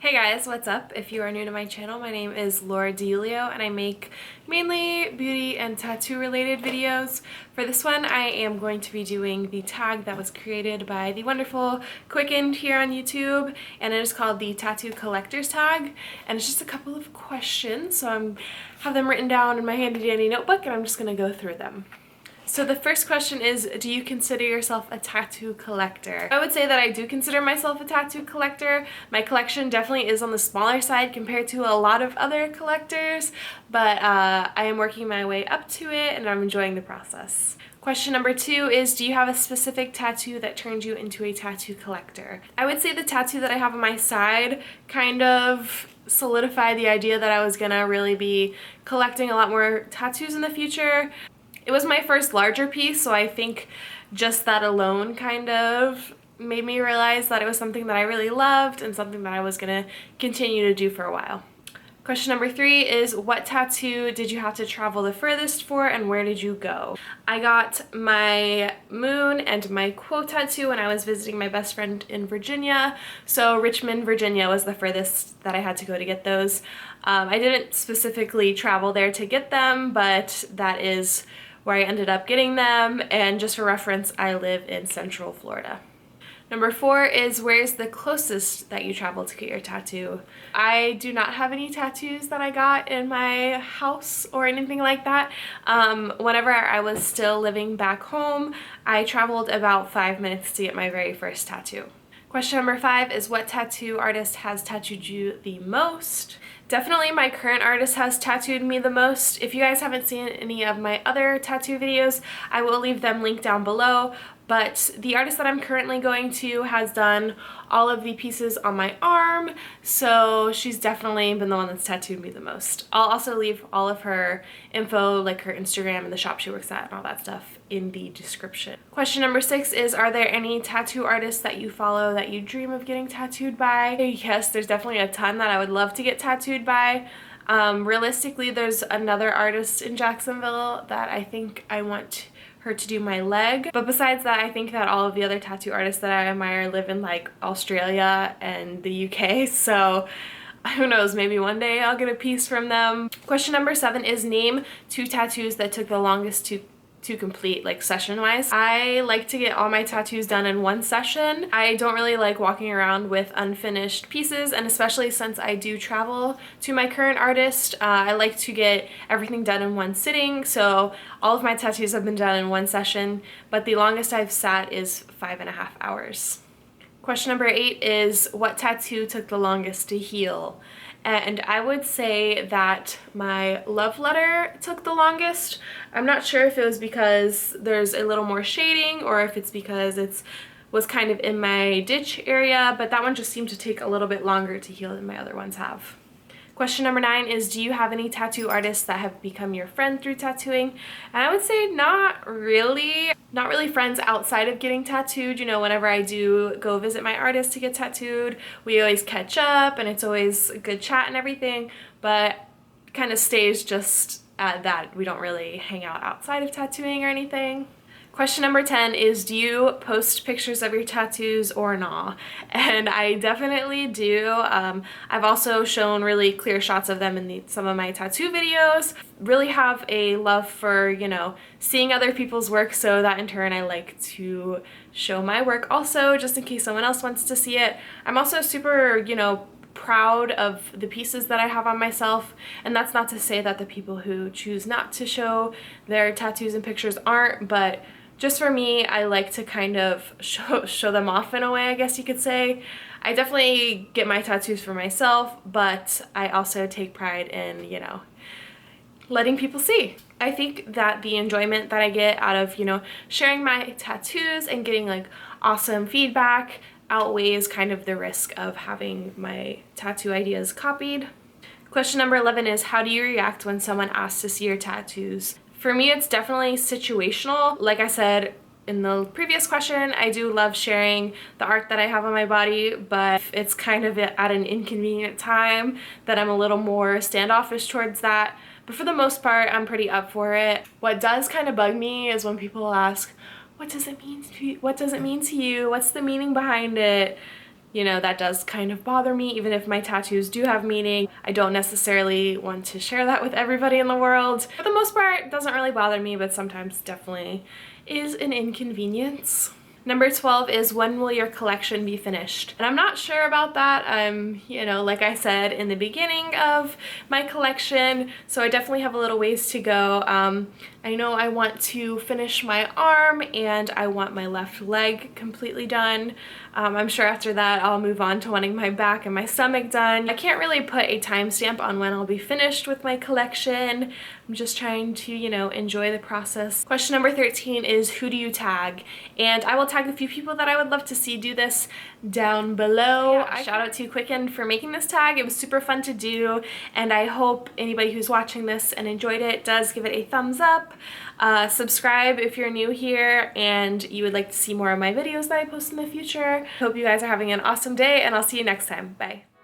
Hey guys, what's up? If you are new to my channel, my name is Laura Delio and I make mainly beauty and tattoo related videos. For this one, I am going to be doing the tag that was created by the wonderful Quickened here on YouTube, and it is called the Tattoo Collector's Tag, and it's just a couple of questions, so I have them written down in my handy dandy notebook and I'm just going to go through them. So the first question is, do you consider yourself a tattoo collector? I would say that I do consider myself a tattoo collector. My collection definitely is on the smaller side compared to a lot of other collectors, but I am working my way up to it and I'm enjoying the process. Question number 2 is, do you have a specific tattoo that turned you into a tattoo collector? I would say the tattoo that I have on my side kind of solidified the idea that I was gonna really be collecting a lot more tattoos in the future. It was my first larger piece, so I think just that alone kind of made me realize that it was something that I really loved and something that I was gonna continue to do for a while. Question number 3 is, what tattoo did you have to travel the furthest for and where did you go? I got my moon and my quote tattoo when I was visiting my best friend in Virginia. So Richmond, Virginia was the furthest that I had to go to get those. I didn't specifically travel there to get them, but that is where I ended up getting them, and just for reference, I live in Central Florida. Number 4 is, where's the closest that you traveled to get your tattoo? I do not have any tattoos that I got in my house or anything like that. Whenever I was still living back home, I traveled about 5 minutes to get my very first tattoo. Question number 5 is, what tattoo artist has tattooed you the most? Definitely my current artist has tattooed me the most. If you guys haven't seen any of my other tattoo videos, I will leave them linked down below. But the artist that I'm currently going to has done all of the pieces on my arm, so she's definitely been the one that's tattooed me the most. I'll also leave all of her info, like her Instagram and the shop she works at and all that stuff, in the description. Question number 6 is, are there any tattoo artists that you follow that you dream of getting tattooed by? Yes, there's definitely a ton that I would love to get tattooed by. Realistically, there's another artist in Jacksonville that I think I want her to do my leg, but besides that, I think that all of the other tattoo artists that I admire live in like Australia and the UK, so who knows, maybe one day I'll get a piece from them. Question number 7 is, name 2 tattoos that took the longest to complete, like session wise. I like to get all my tattoos done in one session. I don't really like walking around with unfinished pieces, and especially since I do travel to my current artist, I like to get everything done in one sitting, so all of my tattoos have been done in one session, but the longest I've sat is 5.5 hours. Question number 8 is, what tattoo took the longest to heal? And I would say that my love letter took the longest. I'm not sure if it was because there's a little more shading or if it's because it was kind of in my ditch area, but that one just seemed to take a little bit longer to heal than my other ones have. Question number 9 is, do you have any tattoo artists that have become your friend through tattooing? And I would say not really. Not really friends outside of getting tattooed. You know, whenever I do go visit my artist to get tattooed, we always catch up and it's always a good chat and everything, but kind of stays just at that. We don't really hang out outside of tattooing or anything. Question number 10 is, do you post pictures of your tattoos or not? And I definitely do. I've also shown really clear shots of them in some of my tattoo videos. Really have a love for, you know, seeing other people's work, so that in turn I like to show my work also, just in case someone else wants to see it. I'm also super, you know, proud of the pieces that I have on myself, and that's not to say that the people who choose not to show their tattoos and pictures aren't, but just for me, I like to kind of show them off in a way, I guess you could say. I definitely get my tattoos for myself, but I also take pride in, you know, letting people see. I think that the enjoyment that I get out of, you know, sharing my tattoos and getting like awesome feedback outweighs kind of the risk of having my tattoo ideas copied. Question number 11 is, how do you react when someone asks to see your tattoos? For me, it's definitely situational. Like I said in the previous question, I do love sharing the art that I have on my body, but it's kind of at an inconvenient time that I'm a little more standoffish towards that. But for the most part, I'm pretty up for it. What does kind of bug me is when people ask, what does it mean to you? What does it mean to you? What's the meaning behind it? you know, that does kind of bother me. Even if my tattoos do have meaning, I don't necessarily want to share that with everybody in the world. For the most part, it doesn't really bother me, but sometimes definitely is an inconvenience. Number 12 is, when will your collection be finished? And I'm not sure about that. You know, like I said in the beginning of my collection, so I definitely have a little ways to go. I know I want to finish my arm and I want my left leg completely done. I'm sure after that I'll move on to wanting my back and my stomach done. I can't really put a timestamp on when I'll be finished with my collection. I'm just trying to, you know, enjoy the process. Question number 13 is, who do you tag? And I will tag a few people that I would love to see do this down below. Yeah, shout out to Quicken for making this tag. It was super fun to do, and I hope anybody who's watching this and enjoyed it does give it a thumbs up. Subscribe if you're new here and you would like to see more of my videos that I post in the future. Hope you guys are having an awesome day, and I'll see you next time. Bye.